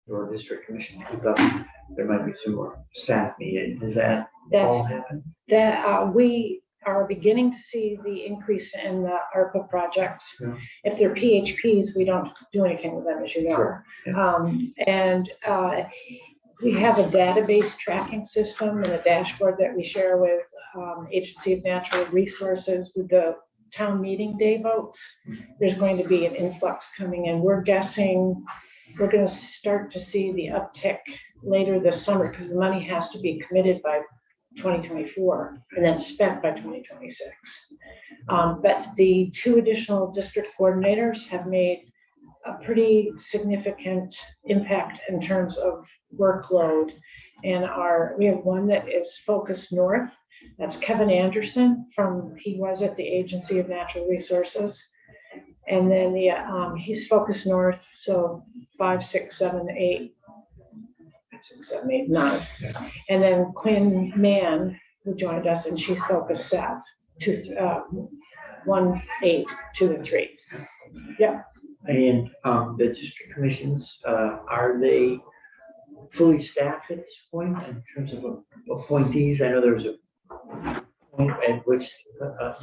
your district commissions keep up, there might be some more staff needed. Does that all happen? That we are beginning to see the increase in the ARPA projects. Yeah. If they're PHPs, we don't do anything with them, as you know. Sure. Yeah. We have a database tracking system and a dashboard that we share with Agency of Natural Resources with the town meeting day votes. There's going to be an influx coming in. We're guessing we're going to start to see the uptick later this summer because the money has to be committed by 2024 and then spent by 2026. But the 2 additional district coordinators have made a pretty significant impact in terms of workload. And we have one that is focused north. That's Kevin Anderson he was at the Agency of Natural Resources. And then he's focused north. So 5, 6, 7, 8, 6, 7, 8, 9. And then Quinn Mann, who joined us, and she's focused south, 1, 8, 2, and 3. Yeah. And the district commissions, are they fully staffed at this point in terms of appointees? I know there was a point at which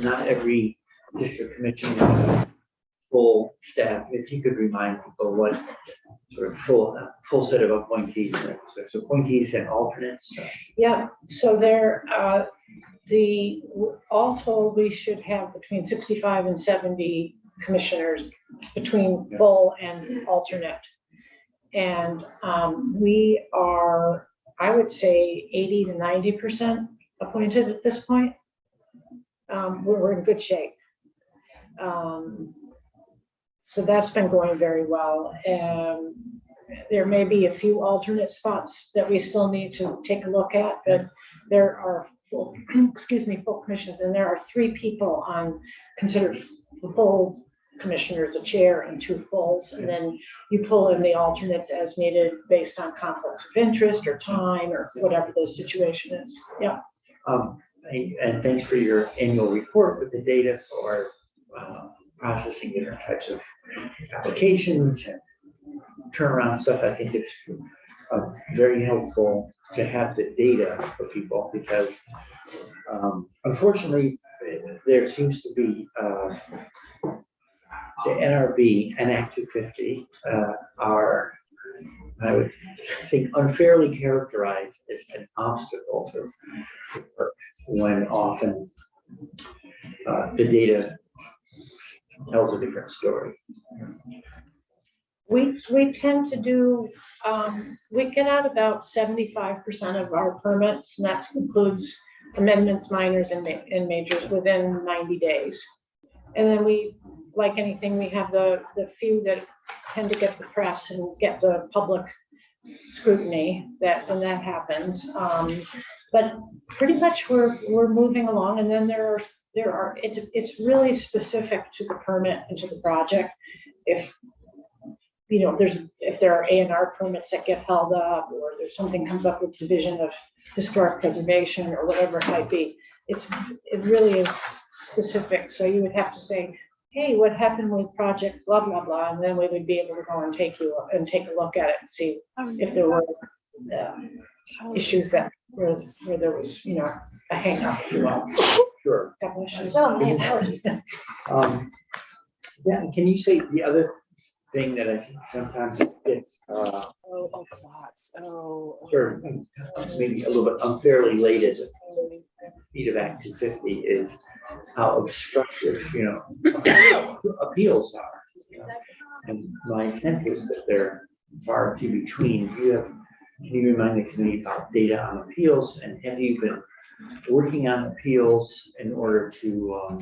not every district commission has full staff. If you could remind people what sort of full set of appointees, so there's appointees and alternates. Yeah, so all told, we should have between 65 and 70 commissioners between full and alternate. And we are, I would say, 80 to 90% appointed at this point. We're in good shape. So that's been going very well. There may be a few alternate spots that we still need to take a look at, but there are full commissions, and there are 3 people considered full commissioners, a chair and 2 fulls, and then you pull in the alternates as needed based on conflicts of interest or time or whatever the situation is. Yeah. And thanks for your annual report with the data for processing different types of applications and turnaround stuff. I think it's very helpful to have the data for people because unfortunately there seems to be the NRB and Act 250 are, I would think, unfairly characterized as an obstacle to work when often the data tells a different story. We tend to do, we get out about 75% of our permits, and that includes amendments, minors, and majors within 90 days. And then we, like anything, we have the few that tend to get the press and get the public scrutiny when that happens. But pretty much we're moving along, and then it's really specific to the permit and to the project. If there are A&R permits that get held up, or there's something comes up with Division of Historic Preservation or whatever it might be, it really is specific. So you would have to say, hey, what happened with project blah blah blah, and then we would be able to go and take a look at it and see if there were issues where there was a hang up, if you will. Sure. Yeah, can you say the other thing that I think sometimes gets clots. Sure, maybe a little bit unfairly laid feet of Act 250 is how obstructive appeals are. And my sense is that they're far few between. Can you remind the committee about data on appeals, and have you been working on appeals in order to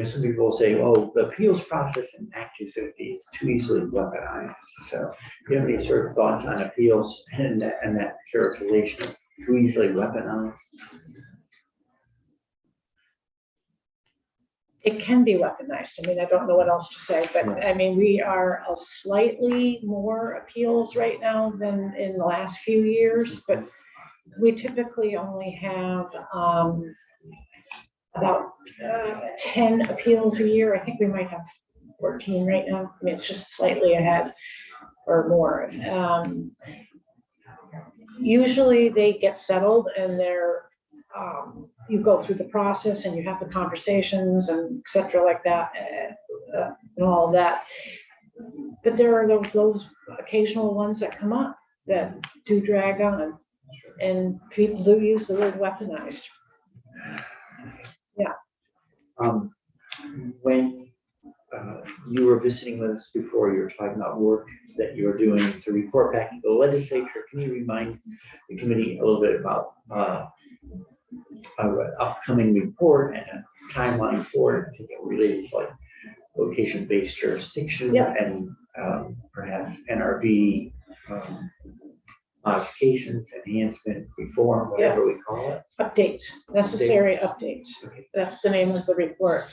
some people will say, oh, the appeals process in Act 250 is too easily weaponized. So do you have any sort of thoughts on appeals and that characterization of too easily weaponized? It can be weaponized. I mean, I don't know what else to say, but I mean, we are a slightly more appeals right now than in the last few years, but we typically only have about 10 appeals a year. I think we might have 14 right now. I mean, it's just slightly ahead. or more. Usually they get settled and you go through the process and you have the conversations and et cetera like that, and all of that. But there are those occasional ones that come up that do drag on, and people do use the word weaponized. When you were visiting with us before, you were talking about work that you were doing to report back to the legislature. Can you remind the committee a little bit about an upcoming report and a timeline for it, related to like location-based jurisdiction? Yeah. And perhaps NRV modifications, enhancement, reform, whatever we call it? Updates, necessary updates. Okay. That's the name of the report.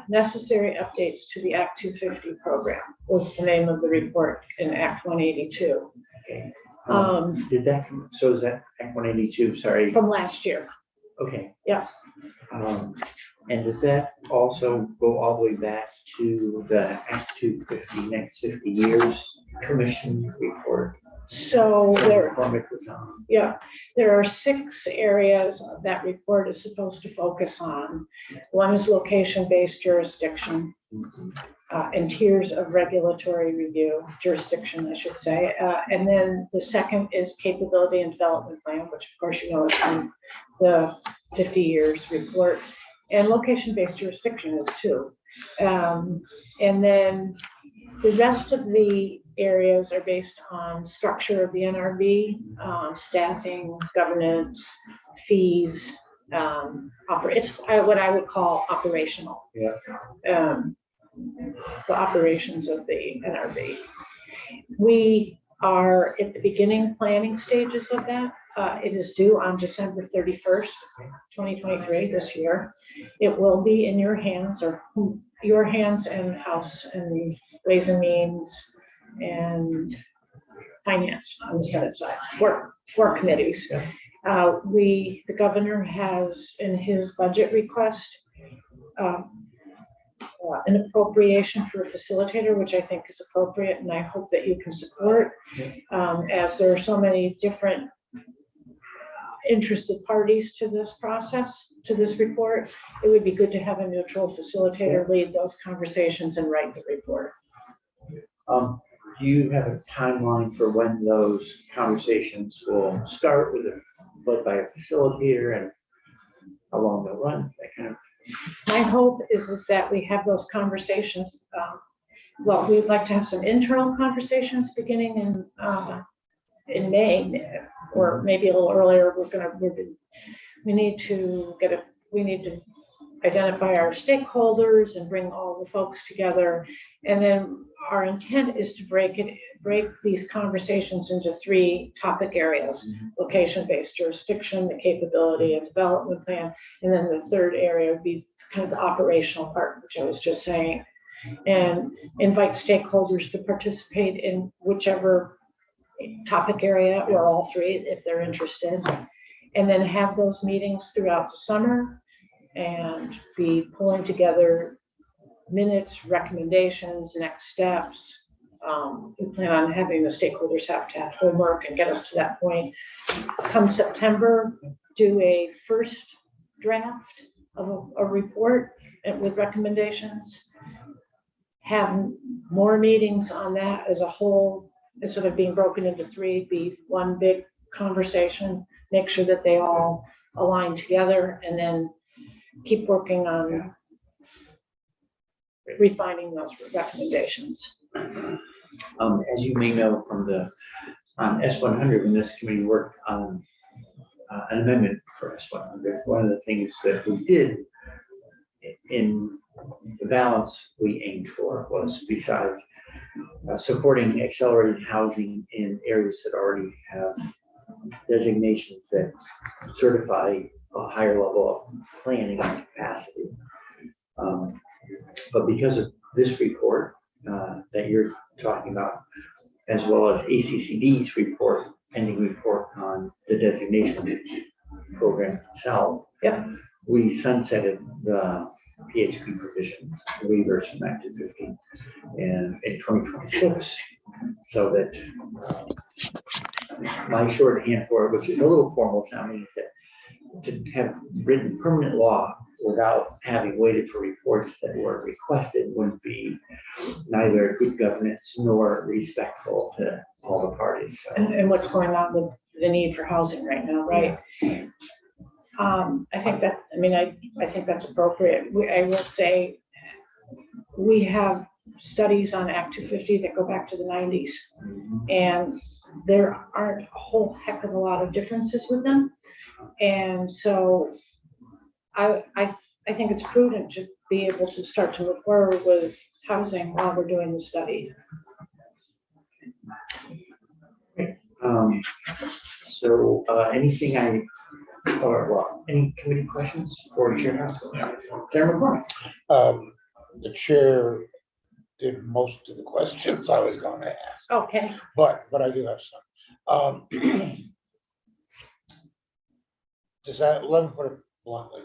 Necessary updates to the Act 250 program was the name of the report in Act 182. Okay. Um, So is that Act 182? Sorry. From last year. Okay. Yeah. And does that also go all the way back to the Act 250, next 50 years commission report? So there, McCormick was on. yeah, there are 6 areas that report is supposed to focus on. One is location-based jurisdiction, and tiers of regulatory review, jurisdiction, I should say. And then the second is capability and development plan, which of course you know is from the 50 years report. And location-based jurisdiction is too. And then the rest of the areas are based on structure of the NRV, staffing, governance, fees, it's what I would call operational. Yeah. The operations of the NRV. We are at the beginning planning stages of that. It is due on December 31st, 2023, this year. It will be in your hands, or your hands and House and Ways and Means and Finance on the Senate side, four committees. Yeah. The governor has in his budget request an appropriation for a facilitator, which I think is appropriate, and I hope that you can support, as there are so many different interested parties to this process, to this report. It would be good to have a neutral facilitator lead those conversations and write the report. Do you have a timeline for when those conversations will start, led by a facilitator, and how long they'll run, that kind of? My hope is that we have those conversations. Well, we'd like to have some internal conversations beginning in May, or maybe a little earlier. We need to identify our stakeholders and bring all the folks together. And then our intent is to break these conversations into 3 topic areas: location-based jurisdiction, the capability and development plan, and then the third area would be kind of the operational part, which I was just saying, and invite stakeholders to participate in whichever topic area, or all 3 if they're interested, and then have those meetings throughout the summer and be pulling together minutes, recommendations, next steps. We plan on having the stakeholders have to have homework and get us to that point. Come September, do a first draft of a report with recommendations. Have more meetings on that as a whole, instead of being broken into 3, be one big conversation. Make sure that they all align together, and then keep working on refining those recommendations. As you may know from the S100, when this committee worked on an amendment for S100, one of the things that we did in the balance we aimed for was, besides supporting accelerated housing in areas that already have designations that certify a higher level of planning and capacity. But because of this report that you're talking about, as well as ACCD's report, pending report on the designation program itself, we sunsetted the PHP provisions, waivers from Act 250. And in 2026, So that my shorthand for it, which is a little formal sounding, is that to have written permanent law without having waited for reports that were requested would be neither good governance nor respectful to all the parties. So, And what's going on with the need for housing right now, right? I think that, I mean, I think that's appropriate. I will say, we have studies on Act 250 that go back to the 90s, and there aren't a whole heck of a lot of differences with them. And so I think it's prudent to be able to start to move forward with housing while we're doing the study. So anything any committee questions for Chair Haskell? Senator McCormick. The chair did most of the questions I was going to ask, Okay. but I do have some. Does that, let me put it bluntly,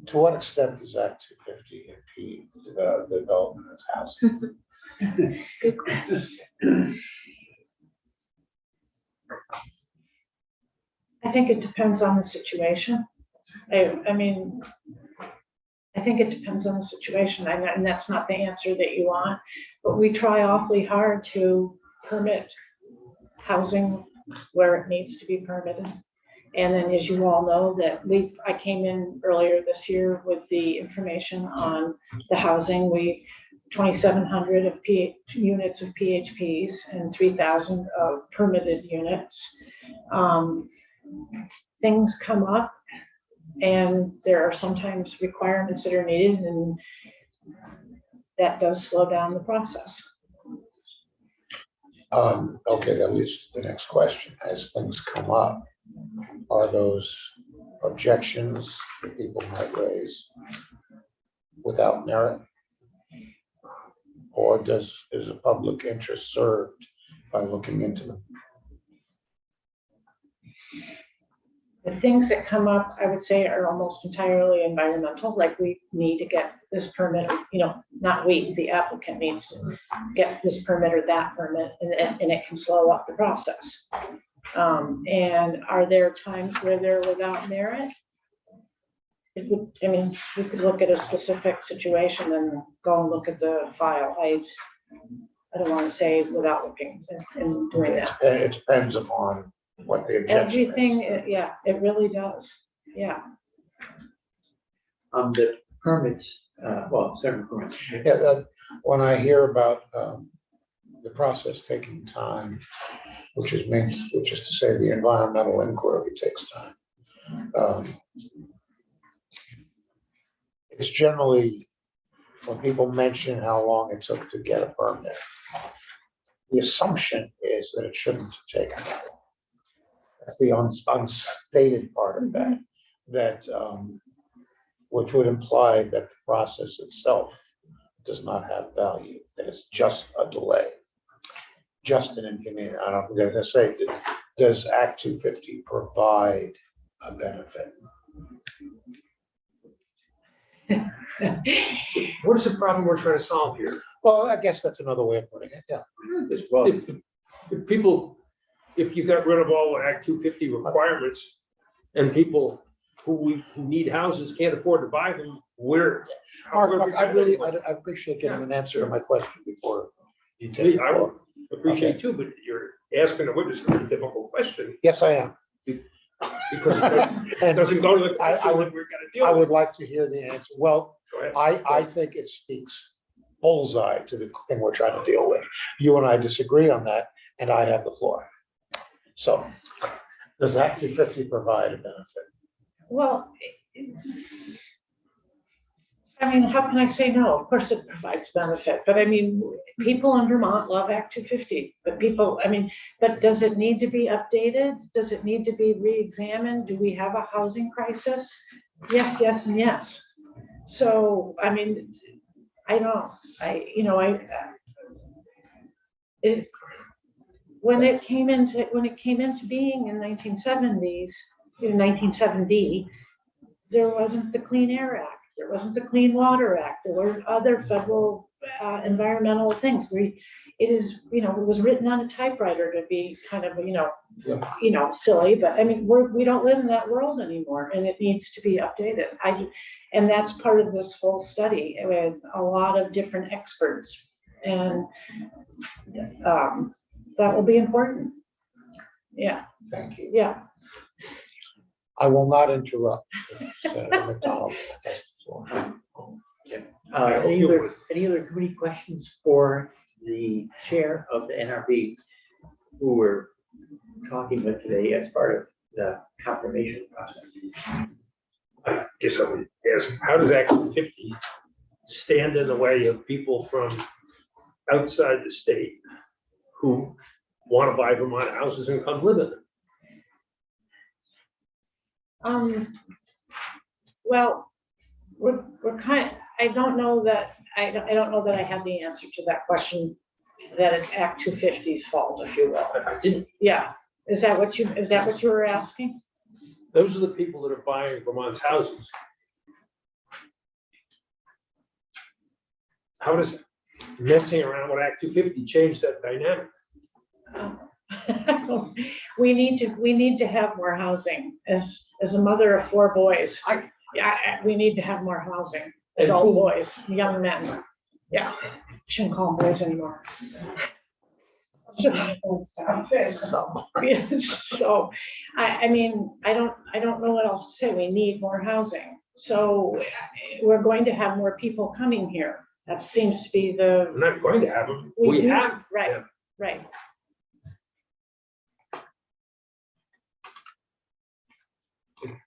to what extent does Act 250 impede the development of housing? Good question. I think it depends on the situation. I mean, I think it depends on the situation, and that's not the answer that you want, but we try awfully hard to permit housing where it needs to be permitted. And then, as you all know, that I came in earlier this year with the information on the housing. 2,700 of units of PHPs and 3,000 of permitted units. Things come up, and there are sometimes requirements that are needed, and that does slow down the process. Okay, that leads to the next question. As things come up, are those objections that people might raise without merit? Or is a public interest served by looking into them? The things that come up, I would say, are almost entirely environmental, like we need to get this permit, not we, the applicant needs to get this permit or that permit, and it can slow up the process. And are there times where they're without merit? It would, I mean, we could look at a specific situation and go and look at the file. I don't want to say without looking and doing that. It depends upon what the objection Everything, is. yeah, it really does. Yeah. The permits, Senator McCormick. Yeah, when I hear about the process taking time, which is to say the environmental inquiry takes time. It's generally, when people mention how long it took to get a permit, the assumption is that it shouldn't have taken that long. That's the unstated part of that, which would imply that the process itself does not have value, that it's just a delay, just an inconvenience. I don't know, I'm gonna say, does Act 250 provide a benefit? What is the problem we're trying to solve here? Well, I guess that's another way of putting it, yeah. Well, If people, if you got rid of all the Act 250 requirements and people who need houses can't afford to buy them, Mark, I appreciate getting an answer to my question before you take the I would floor. appreciate too, but you're asking a witness a very difficult question Yes, I am. because it doesn't go to the question that we're gonna deal I with. would like to hear the answer. Well, Go ahead. I think it speaks bullseye to the thing we're trying to deal with. You and I disagree on that, and I have the floor. So, does Act 250 provide a benefit? Well, I mean, how can I say no? Of course it provides benefit, but I mean, people in Vermont love Act 250, but but does it need to be updated? Does it need to be re-examined? Do we have a housing crisis? Yes, yes, and yes. So, I mean, when it came into being in 1970s, in 1970, there wasn't the Clean Air Act. There wasn't the Clean Water Act. There were other federal environmental things. it is, it was written on a typewriter to be kind of, Yeah. silly, but I mean, we don't live in that world anymore and it needs to be updated. And that's part of this whole study with a lot of different experts. And that will be important. Yeah, Thank you. yeah. I will not interrupt Senator McDonald. That's the floor. Any other committee questions for the chair of the NRB who we're talking with today as part of the confirmation process? I guess I would ask, how does Act 250 stand in the way of people from outside the state who want to buy Vermont houses and come live in them? Well, we're I don't know that I don't know that I have the answer to that question, that it's Act 250's fault, if you will. I didn't, Yeah, is that what you were asking? those are the people that are buying Vermont's houses. How does messing around with Act 250 change that dynamic? We need to have more housing. As a mother of 4 boys, we need to have more housing. And Adult who- boys, young men. Yeah, shouldn't call them boys anymore. So, I mean, I don't know what else to say. We need more housing. So we're going to have more people coming here. That seems to be We're the. not going to have them. We do, have. Right, them. right.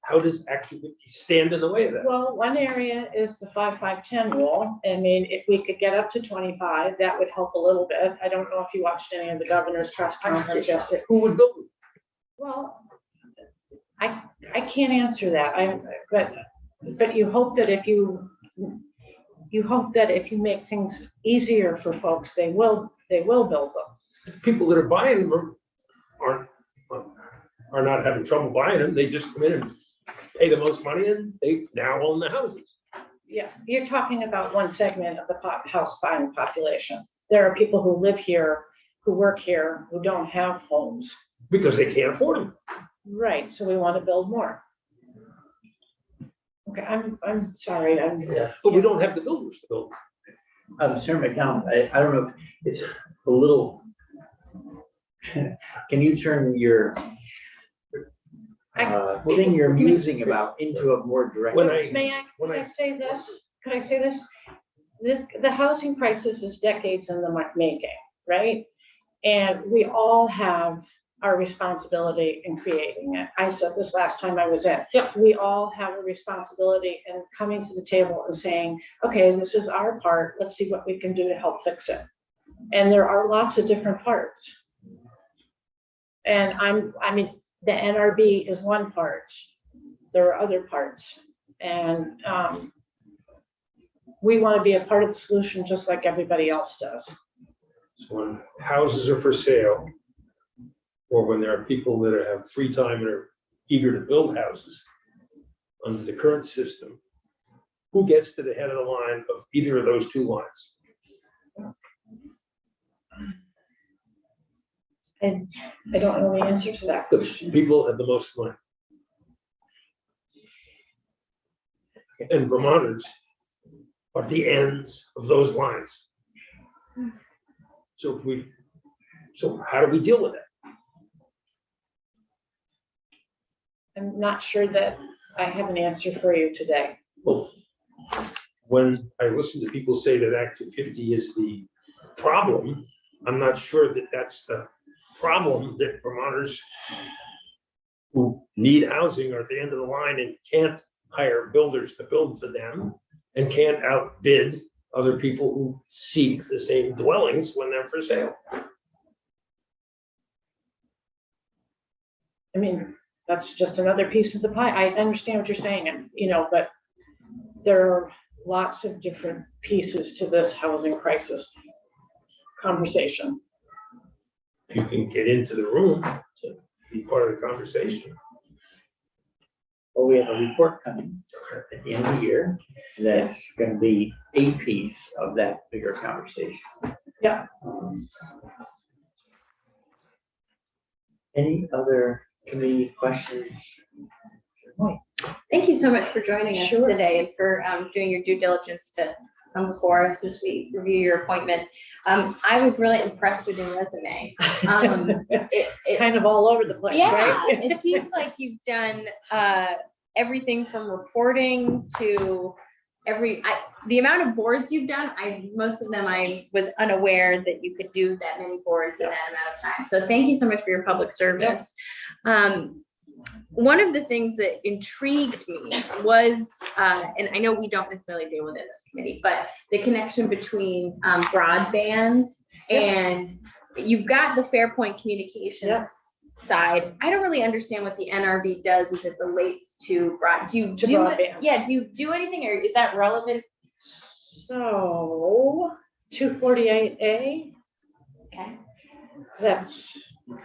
How does Act 250 stand in the way of that? Well, one area is the 5-5-10 rule. I mean, if we could get up to 25, that would help a little bit. I don't know if you watched any of the governor's press conference yesterday. Who would build them? Well, I can't answer that. But you hope that if you make things easier for folks, they will build them. People that are buying them are not having trouble buying them. They just come in and pay the most money and they now own the houses. Yeah, you're talking about one segment of the house buying population. There are people who live here, who work here, who don't have homes. Because they can't afford them. Right, so we want to build more. Okay, I'm sorry, Yeah. But we don't have the builders to build them. Senator McDonald, I don't know, if it's a little, can you turn your thing you're musing about into a more direct? When I- May I, when could I- I say this? Could I say this? The housing crisis is decades in the making, right? And we all have our responsibility in creating it. I said this last time I was in. Yep. We all have a responsibility in coming to the table and saying, okay, this is our part. Let's see what we can do to help fix it. And there are lots of different parts. And I mean, the NRB is one part. There are other parts. And we want to be a part of the solution just like everybody else does. So when houses are for sale, or when there are people that have free time and are eager to build houses under the current system, who gets to the head of the line of either of those two lines? And I don't know the answer to that The question. people have the most money. And Vermonters are the ends of those lines. So how do we deal with that? I'm not sure that I have an answer for you today. Well, when I listen to people say that Act 250 is the problem, I'm not sure that that's the problem, that Vermonters who need housing are at the end of the line and can't hire builders to build for them and can't outbid other people who seek the same dwellings when they're for sale. I mean, that's just another piece of the pie. I understand what you're saying, and but there are lots of different pieces to this housing crisis conversation. You can get into the room to be part of the conversation. Well, we have a report coming at the end of the year. That's going to be a piece of that bigger conversation. Yeah. Any other committee questions? Thank you so much for joining us Sure. today and for doing your due diligence to come before us as we review your appointment. I was really impressed with your resume. It's kind of all over the place, Yeah, right? it seems like you've done everything from reporting to the amount of boards you've done, most of them I was unaware that you could do that many boards in that amount of time. So thank you so much for your public service. One of the things that intrigued me was, and I know we don't necessarily deal with it in this committee, but the connection between broadband and you've got the Fairpoint Communications Yes. side. I don't really understand what the NRV does as it relates to broadband. Yeah, do you do anything or is that relevant? So 248A, Okay.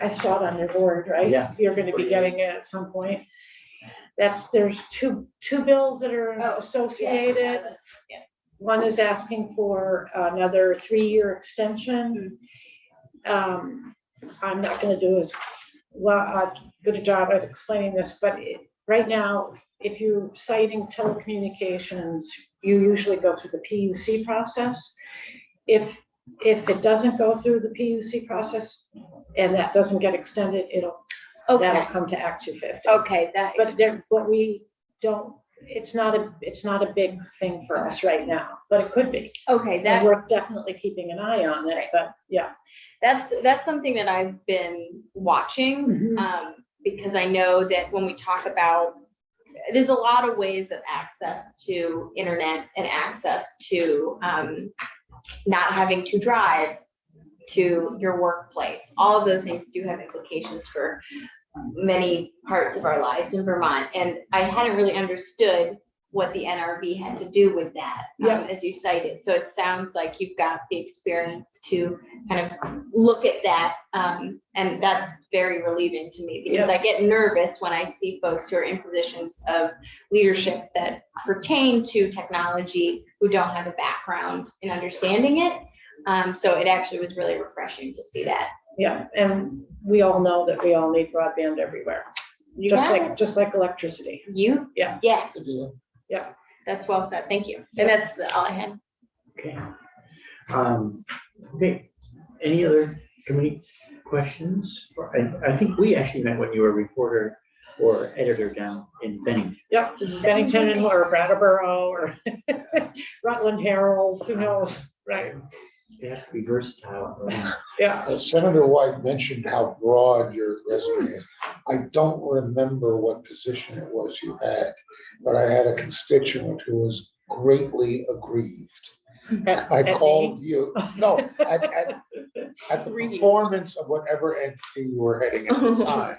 I saw it on your board, right? Yeah. You're gonna be getting it at some point. There's two bills that are associated. Yes, One is asking for another 3-year extension. I'm not gonna do as good a job of explaining this, but right now, if you're citing telecommunications, you usually go through the PUC process. If it doesn't go through the PUC process and that doesn't get extended, that'll Okay, come to Act 250. okay, But we don't, it's not a big thing for us right now, but it could be. okay, And that we're definitely keeping an eye on it, but yeah. that's something that I've been watching. Because I know that when we talk about, there's a lot of ways that access to internet and access to not having to drive to your workplace, all of those things do have implications for many parts of our lives in Vermont. And I hadn't really understood what the NRV had to do with that, as you cited. So it sounds like you've got the experience to kind of look at that. And that's very relieving to me because I get nervous when I see folks who are in positions of leadership that pertain to technology who don't have a background in understanding it. So it actually was really refreshing to see that. Yeah, and we all know that we all need broadband everywhere, You just got like, just like electricity. You? Yeah. Yes. Yeah. That's well said. Thank you. And that's all I had. Okay. Okay, any other committee questions? I think we actually met when you were a reporter or editor down in Bennington. Yep, Bennington or Brattleboro or Rutland Herald, who knows, right? They have to be versatile. Yeah, Senator White mentioned how broad your resume is. I don't remember what position it was you had, but I had a constituent who was greatly aggrieved. I At called me? you, no, at the performance of whatever entity you were heading at the time.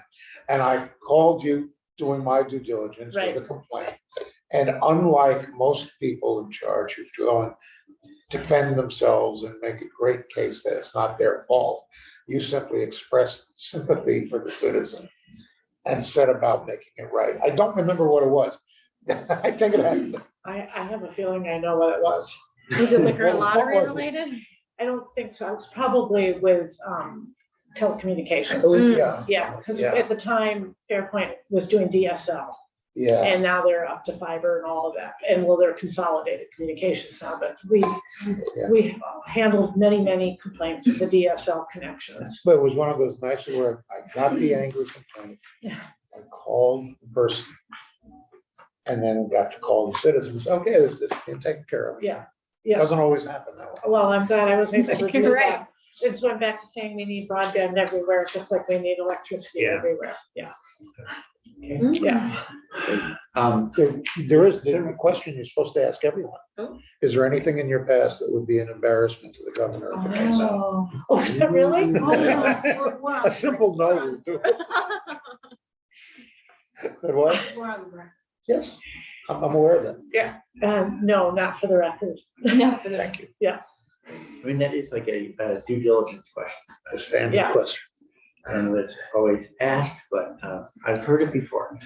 And I called you doing my due diligence with a complaint. And unlike most people in charge who go and defend themselves and make a great case that it's not their fault, you simply expressed sympathy for the citizen and set about making it right. I don't remember what it was. I think it had. I have a feeling I know what it was. Was it liquor and What lottery was it? related? I don't think so. It's probably with telecommunications. Yeah, Yeah, because Yeah. at the time Fairpoint was doing DSL yeah. and now they're up to fiber and all of that. And well, they're consolidated communications now, but we handled many complaints with the DSL connections. But it was one of those nights where I got the angry complaint. Yeah. I called the person. And then got to call the citizens. Okay, this is being taken care of. Yeah, Doesn't always happen that way. well, I'm glad I was able to do You're right. that. It's went back to saying we need broadband everywhere, just like we need electricity Yeah. everywhere. Yeah, Okay. yeah. There is a question you're supposed to ask everyone. Oh. Is there anything in your past that would be an embarrassment to the governor of the Commonwealth? Oh, is that really? A simple no will do. Said what? Yes, I'm aware of that. No, not for the record. No. Thank you. I mean, that is like a due diligence question. A standard Yeah. question. I don't know if it's always asked, but I've heard it before.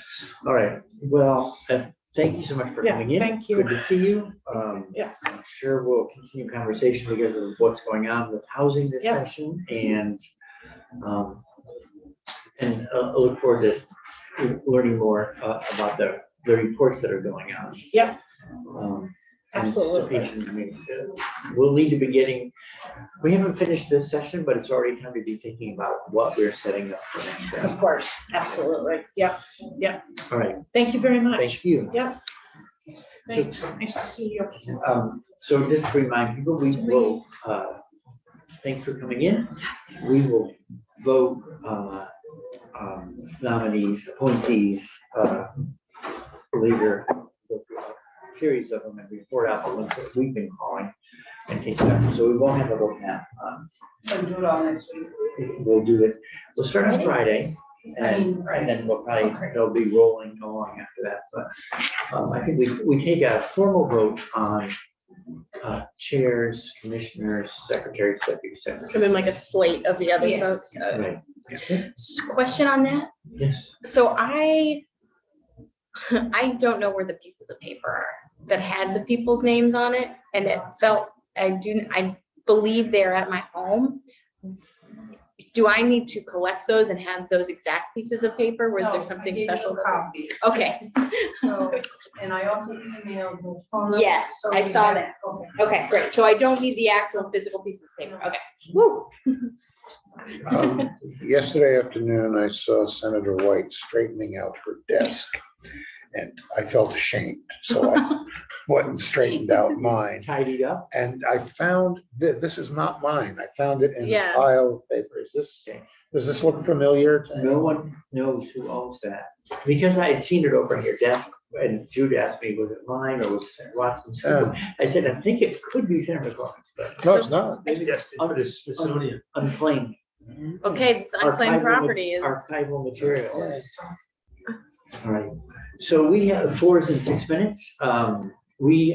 All right, well, if thank you so much for Yeah, coming in. thank you. Good to see you. Yeah. I'm sure we'll continue conversation because of what's going on with housing this Yeah. session and I look forward to learning more about the reports that are going on. Yeah. Absolutely. Absolutely. We'll need to be getting, we haven't finished this session, but it's already time to be thinking about what we're setting up for next Of session. course, absolutely. Yep. All right, Thank you very much. thank you. Yep. Thanks. Nice to see you. So just to remind people, we will, thanks for coming in. We will vote nominees, appointees later, go through a series of them and report out the ones that we've been calling and take them. So we won't have a vote now. And do it all next week. We'll do it, we'll start on Friday. And then we'll probably, they'll be rolling along after that, but I think we take a formal vote on chairs, commissioners, secretaries, deputy And secretaries. then like a slate of the other Yes. folks. Right, Question on that? yes, So I don't know where the pieces of paper are that had the people's names on it, and it felt, I believe they're at my home. Do I need to collect those and have those exact pieces of paper? Was there something special? Copy. Okay, So, and I also emailed the phone. number, yes, so I we saw have- that. Okay. Okay, great. So I don't need the actual physical pieces of paper. Okay. Woo. Yesterday afternoon, I saw Senator White straightening out her desk, and I felt ashamed, so I went and straightened out mine. tidied up. And I found that this is not mine. I found it in a Yeah. pile of paper. Does this look familiar to No anyone? one knows who owns that, because I had seen it over at your desk, and Jude asked me, was it mine or was it Watson's? I said, I think it could be Senator McLaughlin's, but No, it's not. Maybe that's for the Smithsonian. unclaimed. Okay, it's unclaimed Archival- property is. Archival material. Yes. All right, so we have 4 and 6 minutes. We